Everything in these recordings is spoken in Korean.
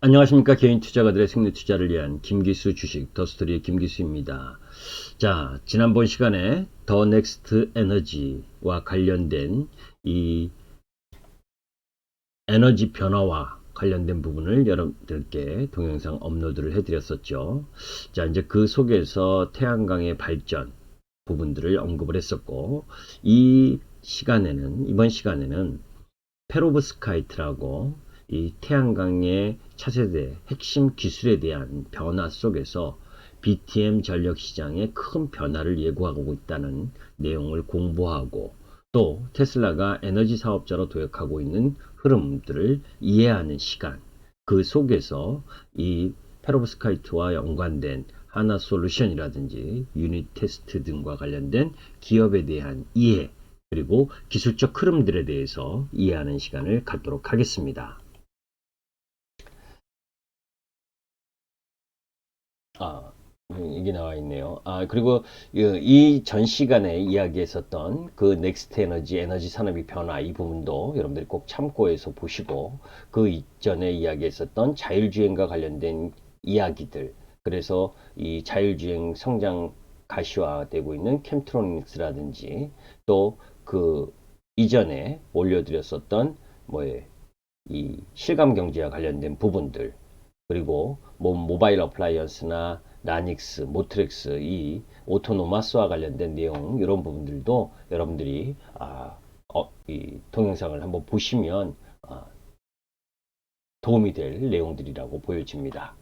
안녕하십니까. 개인 투자가들의 생리 투자를 위한 김기수 주식 더스토리의 김기수입니다. 자, 지난번 시간에 더 넥스트 에너지와 관련된 이 에너지 변화와 관련된 부분을 여러분들께 동영상 업로드를 해드렸었죠. 자, 이제 그 속에서 태양광의 발전 부분들을 언급을 했었고, 이번 시간에는 페로브스카이트라고 이 태양광의 차세대 핵심 기술에 대한 변화 속에서 BTM 전력 시장에 큰 변화를 예고하고 있다는 내용을 공부하고, 또 테슬라가 에너지 사업자로 도약하고 있는 흐름들을 이해하는 시간, 그 속에서 이 페로브스카이트와 연관된 하나솔루션이라든지 유닛 테스트 등과 관련된 기업에 대한 이해, 그리고 기술적 흐름들에 대해서 이해하는 시간을 갖도록 하겠습니다. 여기 나와 있네요. 그리고 이 전 시간에 이야기했었던 그 넥스트 에너지 산업의 변화 이 부분도 여러분들이 꼭 참고해서 보시고, 그 이전에 이야기했었던 자율주행과 관련된 이야기들, 그래서 이 자율주행 성장 가시화되고 있는 캠트로닉스라든지, 또 그 이전에 올려드렸었던 이 실감 경제와 관련된 부분들, 그리고 모바일 어플라이언스나 라닉스, 모트렉스, 이 오토노마스와 관련된 내용, 이런 부분들도 여러분들이 이 동영상을 한번 보시면 도움이 될 내용들이라고 보여집니다.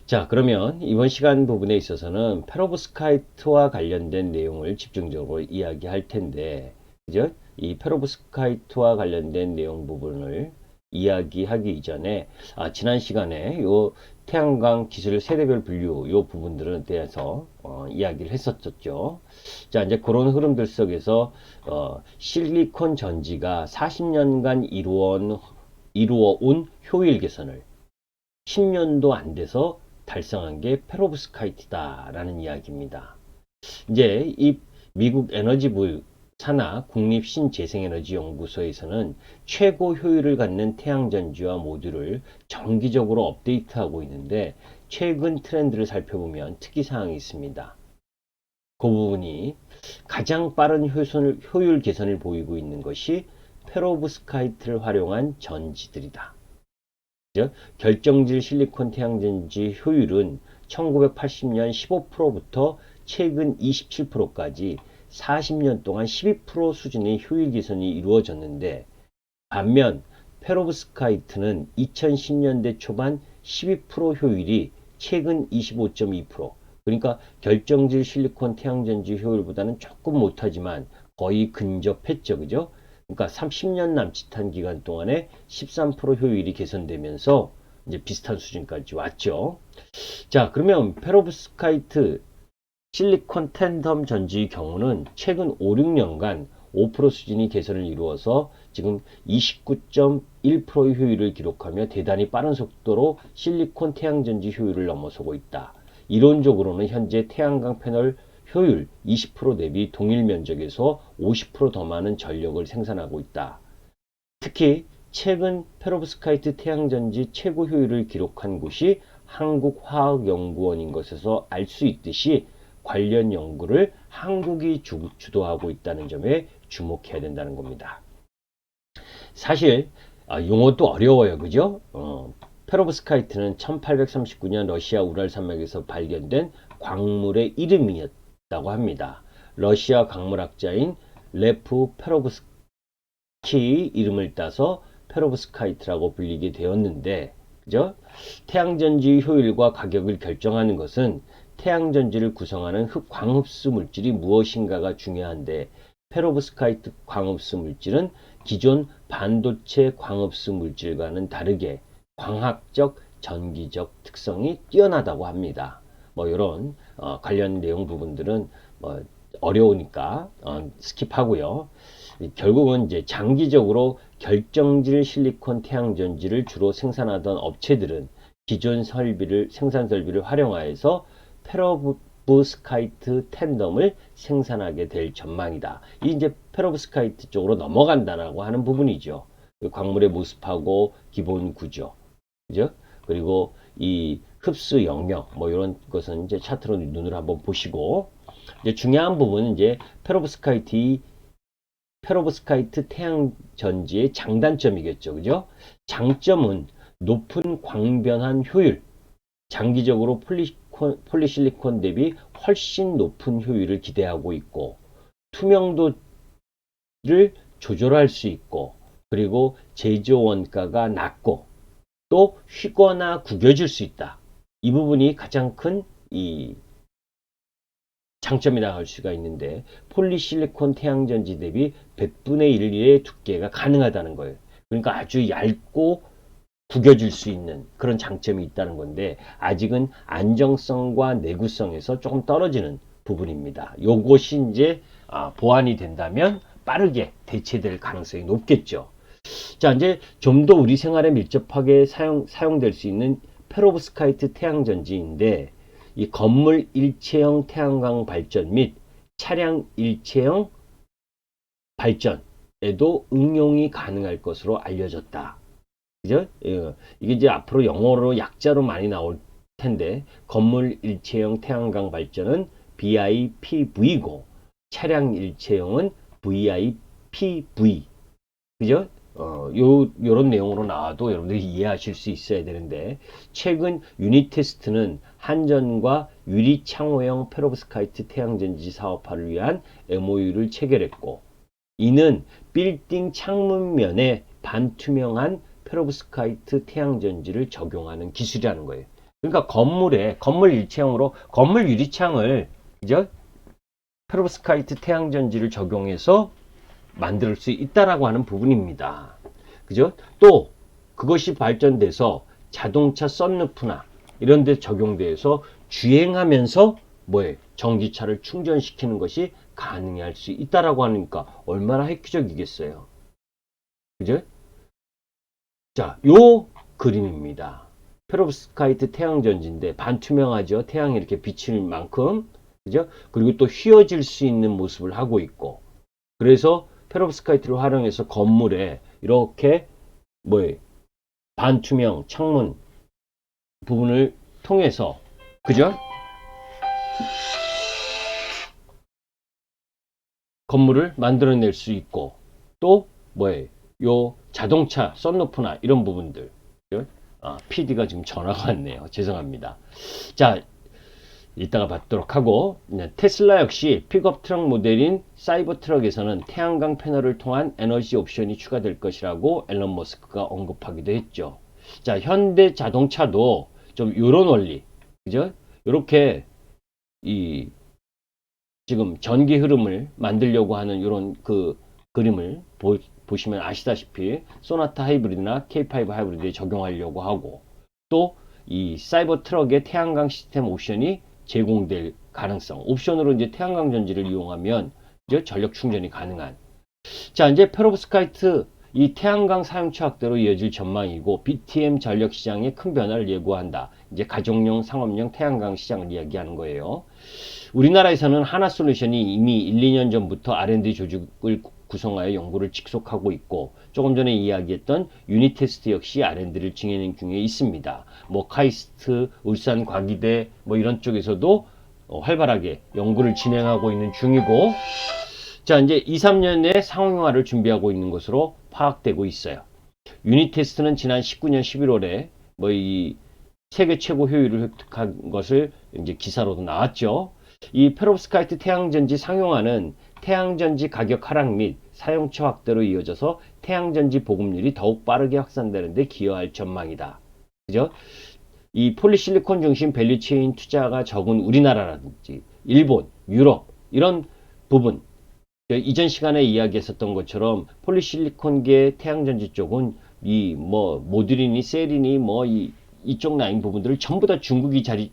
자, 그러면 이번 시간 부분에 있어서는 페로브스카이트와 관련된 내용을 집중적으로 이야기할 텐데, 그죠? 이 페로브스카이트와 관련된 내용 부분을 이야기하기 이전에 지난 시간에 요 태양광 기술 세대별 분류 요 부분들에 대해서 이야기를 했었죠. 자, 이제 그런 흐름들 속에서 실리콘 전지가 40년간 이루어온 효율 개선을 10년도 안 돼서 달성한 게 페로브스카이트다라는 이야기입니다. 이제 이 미국 에너지부 산하 국립신재생에너지연구소에서는 최고 효율을 갖는 태양전지와 모듈을 정기적으로 업데이트하고 있는데, 최근 트렌드를 살펴보면 특이사항이 있습니다. 그 부분이 가장 빠른 효율 개선을 보이고 있는 것이 페로브스카이트를 활용한 전지들이다. 결정질 실리콘 태양전지 효율은 1980년 15%부터 최근 27%까지 40년 동안 12% 수준의 효율 개선이 이루어졌는데, 반면 페로브스카이트는 2010년대 초반 12% 효율이 최근 25.2%, 그러니까 결정질 실리콘 태양전지 효율보다는 조금 못하지만 거의 근접했죠. 그죠? 그러니까 30년 남짓한 기간 동안에 13% 효율이 개선되면서 이제 비슷한 수준까지 왔죠. 자, 그러면 페로브스카이트 실리콘 탠덤 전지의 경우는 최근 5, 6년간 5% 수준이 개선을 이루어서 지금 29.1%의 효율을 기록하며 대단히 빠른 속도로 실리콘 태양전지 효율을 넘어서고 있다. 이론적으로는 현재 태양광 패널 효율 20% 대비 동일 면적에서 50%더 많은 전력을 생산하고 있다. 특히 최근 페로브스카이트 태양전지 최고 효율을 기록한 곳이 한국화학연구원인 것에서 알 수 있듯이 관련 연구를 한국이 주도하고 있다는 점에 주목해야 된다는 겁니다. 사실 용어도 어려워요. 그죠? 페로브스카이트는 1839년 러시아 우랄 산맥에서 발견된 광물의 이름이었다고 합니다. 러시아 광물학자인 레프 페로브스키 이름을 따서 페로브스카이트라고 불리게 되었는데, 그죠? 태양전지 효율과 가격을 결정하는 것은 태양전지를 구성하는 광흡수 물질이 무엇인가가 중요한데, 페로브스카이트 광흡수 물질은 기존 반도체 광흡수 물질과는 다르게 광학적, 전기적 특성이 뛰어나다고 합니다. 이런 관련 내용 부분들은 어려우니까 스킵하고요. 결국은 이제 장기적으로 결정질 실리콘 태양전지를 주로 생산하던 업체들은 기존 생산 설비를 활용하여서 페로브스카이트 탠덤을 생산하게 될 전망이다. 이 이제 페로브스카이트 쪽으로 넘어간다라고 하는 부분이죠. 광물의 모습하고 기본 구조, 그죠? 그리고 이 흡수 영역 뭐 이런 것은 이제 차트로 눈으로 한번 보시고, 이제 중요한 부분은 이제 페로브스카이트 태양 전지의 장단점이겠죠. 그죠? 장점은 높은 광변환 효율, 장기적으로 폴리실리콘 대비 훨씬 높은 효율을 기대하고 있고, 투명도를 조절할 수 있고, 그리고 제조 원가가 낮고, 또 휘거나 구겨질 수 있다. 이 부분이 가장 큰 이 장점이라고 할 수가 있는데, 폴리실리콘 태양전지 대비 100분의 1의 두께가 가능하다는 거예요. 그러니까 아주 얇고 구겨질 수 있는 그런 장점이 있다는 건데, 아직은 안정성과 내구성에서 조금 떨어지는 부분입니다. 요것이 이제 보완이 된다면 빠르게 대체될 가능성이 높겠죠. 자, 이제 좀 더 우리 생활에 밀접하게 사용될 수 있는 페로브스카이트 태양전지인데, 이 건물 일체형 태양광 발전 및 차량 일체형 발전에도 응용이 가능할 것으로 알려졌다. 그죠? 이게 이제 앞으로 영어로 약자로 많이 나올 텐데, 건물 일체형 태양광 발전은 BIPV고, 차량 일체형은 VIPV. 그죠? 요런 내용으로 나와도 여러분들이 이해하실 수 있어야 되는데, 최근 유닛 테스트는 한전과 유리창호형 페로브스카이트 태양전지 사업화를 위한 MOU를 체결했고, 이는 빌딩 창문면에 반투명한 페로브스카이트 태양전지를 적용하는 기술이라는 거예요. 그러니까 건물 일체형으로 건물 유리창을, 그죠? 페로브스카이트 태양전지를 적용해서 만들 수 있다라고 하는 부분입니다. 그죠? 또 그것이 발전돼서 자동차 썬루프나 이런 데 적용돼서 주행하면서 전기차를 충전시키는 것이 가능할 수 있다라고 하니까 얼마나 획기적이겠어요. 그죠? 자, 요 그림입니다. 페로브스카이트 태양전지인데 반투명하죠. 태양이 이렇게 비칠 만큼. 그죠? 그리고 또 휘어질 수 있는 모습을 하고 있고, 그래서 페로브스카이트를 활용해서 건물에 이렇게 반투명 창문 부분을 통해서, 그죠? 건물을 만들어낼 수 있고, 또 요 자동차 썬루프나 이런 부분들. PD가 지금 전화가 왔네요. 죄송합니다. 자, 이따가 받도록 하고, 테슬라 역시 픽업 트럭 모델인 사이버 트럭에서는 태양광 패널을 통한 에너지 옵션이 추가될 것이라고 앨런 머스크가 언급하기도 했죠. 자, 현대 자동차도 좀 요런 원리, 그죠? 요렇게 지금 전기 흐름을 만들려고 하는 요런 그 그림을 보시면 아시다시피 소나타 하이브리드나 K5 하이브리드에 적용하려고 하고, 또 이 사이버 트럭의 태양광 시스템 옵션이 제공될 가능성, 옵션으로 이제 태양광 전지를 이용하면 이제 전력 충전이 가능한. 자, 이제 페로브스카이트 이 태양광 사용처 확대로 이어질 전망이고, BTM 전력 시장에 큰 변화를 예고한다. 이제 가정용, 상업용 태양광 시장을 이야기하는 거예요. 우리나라에서는 하나솔루션이 이미 1, 2년 전부터 R&D 조직을 구성하여 연구를 직속하고 있고, 조금 전에 이야기했던 유니테스트 역시 R&D를 진행 중에 있습니다. 카이스트, 울산 과기대 이런 쪽에서도 활발하게 연구를 진행하고 있는 중이고, 자, 이제 2, 3년에 상용화를 준비하고 있는 것으로 파악되고 있어요. 유니테스트는 지난 19년 11월에 이 세계 최고 효율을 획득한 것을 이제 기사로도 나왔죠. 이 페로브스카이트 태양전지 상용화는 태양전지 가격 하락 및 사용처 확대로 이어져서 태양전지 보급률이 더욱 빠르게 확산되는 데 기여할 전망이다. 그죠? 이 폴리실리콘 중심 밸류체인 투자가 적은 우리나라라든지 일본, 유럽 이런 부분, 이전 시간에 이야기했었던 것처럼 폴리실리콘계 태양전지 쪽은 모듈이니 셀이니 이쪽 라인 부분들을 전부 다 중국이 자리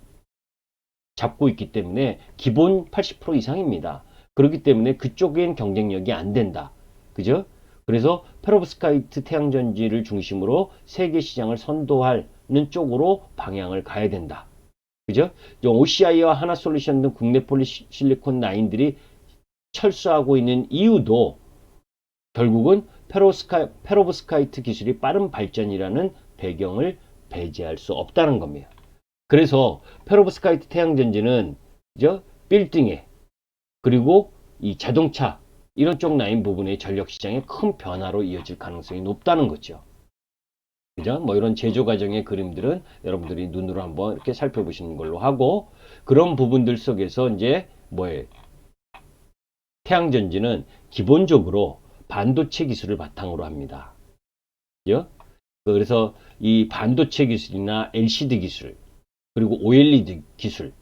잡고 있기 때문에 기본 80% 이상입니다. 그렇기 때문에 그쪽엔 경쟁력이 안 된다. 그죠? 그래서 페로브스카이트 태양전지를 중심으로 세계 시장을 선도하는 쪽으로 방향을 가야 된다. 그죠? OCI와 하나솔루션 등 국내 폴리실리콘 라인들이 철수하고 있는 이유도 결국은 페로브스카이트 기술이 빠른 발전이라는 배경을 배제할 수 없다는 겁니다. 그래서 페로브스카이트 태양전지는 그죠? 빌딩에 그리고 이 자동차 이런 쪽 라인 부분의 전력 시장의 큰 변화로 이어질 가능성이 높다는 거죠. 그죠? 뭐 이런 제조 과정의 그림들은 여러분들이 눈으로 한번 이렇게 살펴보시는 걸로 하고, 그런 부분들 속에서 이제 뭐에 태양전지는 기본적으로 반도체 기술을 바탕으로 합니다. 그죠? 그래서 이 반도체 기술이나 LCD 기술 그리고 OLED 기술,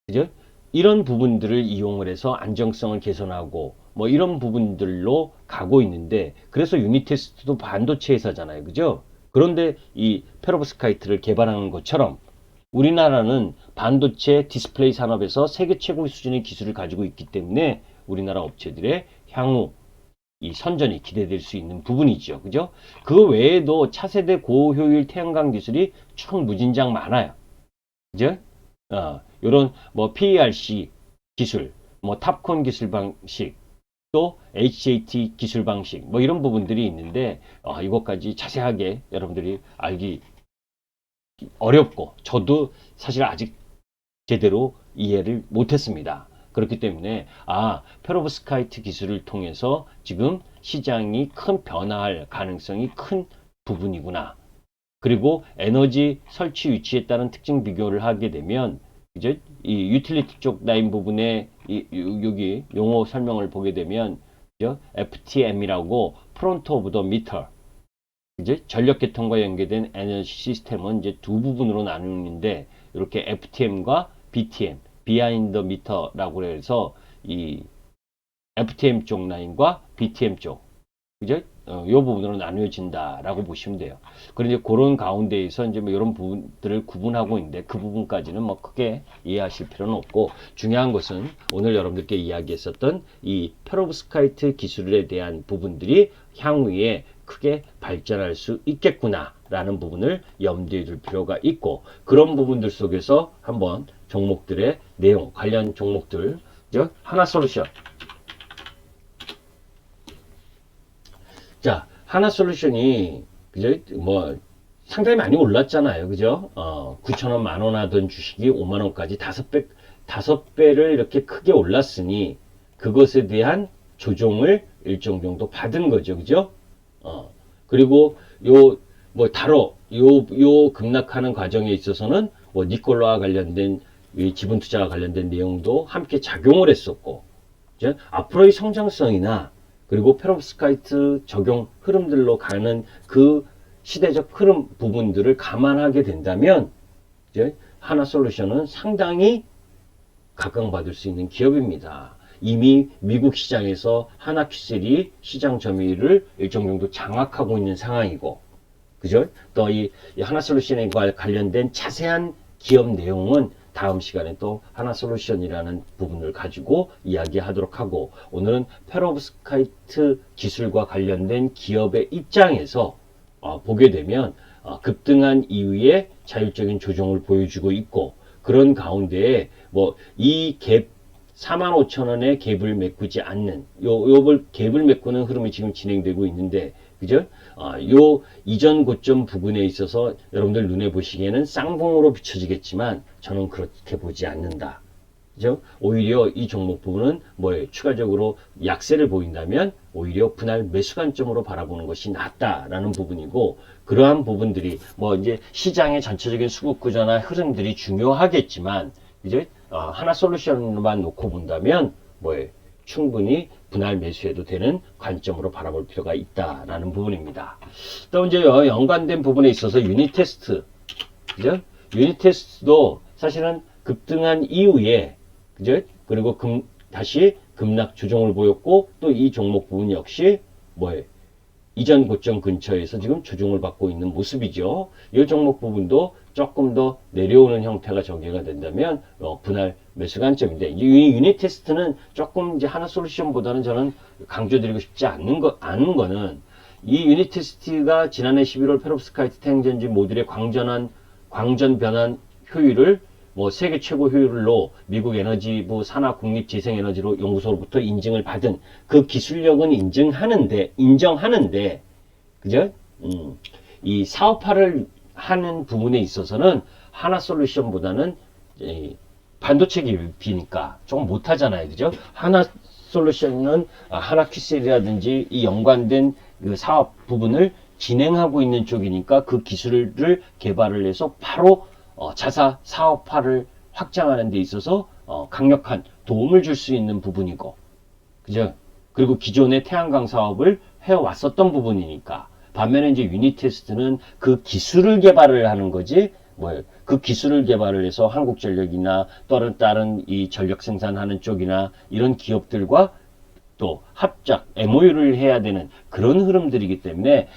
그죠? 이런 부분들을 이용을 해서 안정성을 개선하고 뭐 이런 부분들로 가고 있는데, 그래서 유니테스트도 반도체 회사잖아요. 그죠? 그런데 이 페로브스카이트를 개발하는 것처럼 우리나라는 반도체 디스플레이 산업에서 세계 최고의 수준의 기술을 가지고 있기 때문에 우리나라 업체들의 향후 이 선전이 기대될 수 있는 부분이죠. 그죠? 그 외에도 차세대 고효율 태양광 기술이 총 무진장 많아요. 그죠? 요런 뭐 PERC 기술, 뭐 탑콘 기술 방식, 또 HJT 기술 방식, 뭐 이런 부분들이 있는데, 이것까지 자세하게 여러분들이 알기 어렵고, 저도 사실 아직 제대로 이해를 못했습니다. 그렇기 때문에 페로브스카이트 기술을 통해서 지금 시장이 큰 변화할 가능성이 큰 부분이구나. 그리고 에너지 설치 위치에 따른 특징 비교를 하게 되면 이제 이 유틸리티 쪽 라인 부분에 여기 용어 설명을 보게 되면 FTM이라고 프론트 오브 더 미터, 이제 전력 계통과 연계된 에너지 시스템은 이제 두 부분으로 나누는데, 이렇게 FTM과 BTM, 비하인드 미터라고 해서 이 FTM 쪽 라인과 BTM 쪽, 그죠? 이 부분으로 나뉘어진다라고 보시면 돼요. 그런데 그런 가운데에서 이제 뭐 이런 부분들을 구분하고 있는데, 그 부분까지는 뭐 크게 이해하실 필요는 없고, 중요한 것은 오늘 여러분들께 이야기했었던 이 페로브스카이트 기술에 대한 부분들이 향후에 크게 발전할 수 있겠구나라는 부분을 염두에 둘 필요가 있고, 그런 부분들 속에서 한번 종목들의 내용, 관련 종목들, 하나솔루션. 자, 하나솔루션이 그죠? 뭐 상당히 많이 올랐잖아요. 그죠? 9,000원, 만원 하던 주식이 5만원까지 5배를 이렇게 크게 올랐으니 그것에 대한 조정을 일정 정도 받은 거죠. 그죠? 그리고 요 급락하는 과정에 있어서는 뭐 니콜라와 관련된 지분 투자와 관련된 내용도 함께 작용을 했었고, 그죠? 앞으로의 성장성이나 그리고 페로브스카이트 적용 흐름들로 가는 그 시대적 흐름 부분들을 감안하게 된다면 이제 하나솔루션은 상당히 각광받을 수 있는 기업입니다. 이미 미국 시장에서 하나큐셀이 시장 점유율을 일정 정도 장악하고 있는 상황이고, 그죠? 또 이 하나솔루션에 관련된 자세한 기업 내용은 다음 시간에 또 하나솔루션이라는 부분을 가지고 이야기하도록 하고, 오늘은 페로브스카이트 기술과 관련된 기업의 입장에서 보게 되면 급등한 이후에 자율적인 조정을 보여주고 있고, 그런 가운데에 뭐 이 갭 45,000원의 갭을 메꾸지 않는 요 갭을 메꾸는 흐름이 지금 진행되고 있는데, 그죠? 요 이전 고점 부근에 있어서 여러분들 눈에 보시기에는 쌍봉으로 비춰지겠지만 저는 그렇게 보지 않는다. 그죠? 오히려 이 종목 부분은 뭐예요? 추가적으로 약세를 보인다면 오히려 분할 매수 관점으로 바라보는 것이 낫다라는 부분이고, 그러한 부분들이 뭐 이제 시장의 전체적인 수급 구조나 흐름들이 중요하겠지만, 이제 하나솔루션만 놓고 본다면 뭐예요? 충분히 분할 매수해도 되는 관점으로 바라볼 필요가 있다라는 부분입니다. 또 이제 연관된 부분에 있어서 유니테스트, 그죠? 유니테스트도 사실은 급등한 이후에, 그죠? 그리고 다시 급락 조정을 보였고, 또 이 종목 부분 역시 뭐예요? 이전 고점 근처에서 지금 조정을 받고 있는 모습이죠. 이 종목 부분도 조금 더 내려오는 형태가 전개가 된다면 분할 매수 관점인데, 이 유니테스트는 조금 이제 하나솔루션보다는 저는 강조드리고 싶지 않는 거는, 이 유니테스트가 지난해 11월 페로브스카이트 태양전지 모듈의 광전 변환 효율을 뭐 세계 최고 효율로 미국 에너지부 산하 국립재생에너지로 연구소로부터 인증을 받은 그 기술력은 인정하는데, 그죠? 이 사업화를 하는 부분에 있어서는 하나솔루션보다는 반도체 기업이니까 조금 못하잖아요. 그죠? 하나솔루션은 하나퀴셀이라든지 이 연관된 그 사업 부분을 진행하고 있는 쪽이니까 그 기술을 개발을 해서 바로 자사 사업화를 확장하는 데 있어서 강력한 도움을 줄 수 있는 부분이고, 그죠? 그리고 기존의 태양광 사업을 해왔었던 부분이니까. 반면에 이제 유니테스트는 그 기술을 개발을 하는 거지, 그 기술을 개발을 해서 한국전력이나 다른 이 전력 생산하는 쪽이나 이런 기업들과 또 합작, MOU를 해야 되는 그런 흐름들이기 때문에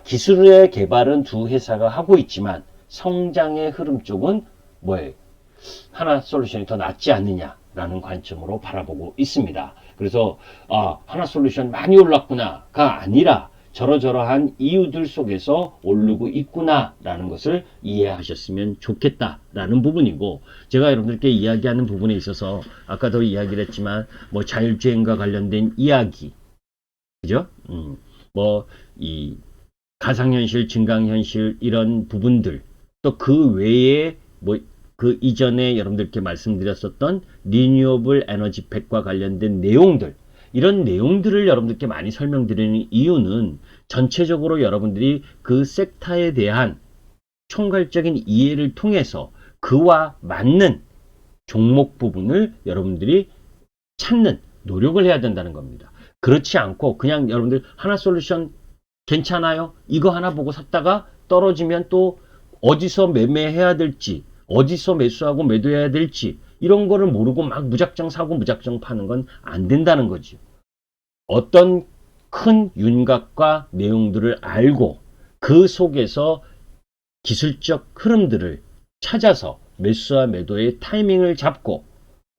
기술의 개발은 두 회사가 하고 있지만 성장의 흐름 쪽은 하나솔루션이 더 낫지 않느냐라는 관점으로 바라보고 있습니다. 그래서 하나솔루션 많이 올랐구나가 아니라 저러저러한 이유들 속에서 오르고 있구나라는 것을 이해하셨으면 좋겠다라는 부분이고, 제가 여러분들께 이야기하는 부분에 있어서 아까도 이야기를 했지만 자율주행과 관련된 이야기, 그죠? 이 가상현실, 증강현실 이런 부분들, 또 그 외에 그 이전에 여러분들께 말씀드렸었던 리뉴어블 에너지 팩과 관련된 내용들, 이런 내용들을 여러분들께 많이 설명드리는 이유는 전체적으로 여러분들이 그 섹터에 대한 총괄적인 이해를 통해서 그와 맞는 종목 부분을 여러분들이 찾는 노력을 해야 된다는 겁니다. 그렇지 않고 그냥 여러분들 하나솔루션 괜찮아요? 이거 하나 보고 샀다가 떨어지면 또 어디서 매매해야 될지, 어디서 매수하고 매도해야 될지 이런 거를 모르고 막 무작정 사고 무작정 파는 건 안 된다는 거죠. 어떤 큰 윤곽과 내용들을 알고 그 속에서 기술적 흐름들을 찾아서 매수와 매도의 타이밍을 잡고,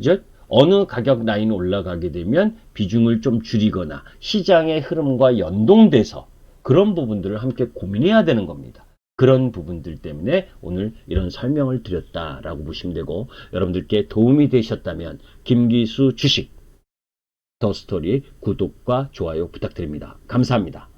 즉 어느 가격 라인 올라가게 되면 비중을 좀 줄이거나 시장의 흐름과 연동돼서 그런 부분들을 함께 고민해야 되는 겁니다. 그런 부분들 때문에 오늘 이런 설명을 드렸다라고 보시면 되고, 여러분들께 도움이 되셨다면 김기수 주식 더스토리 구독과 좋아요 부탁드립니다. 감사합니다.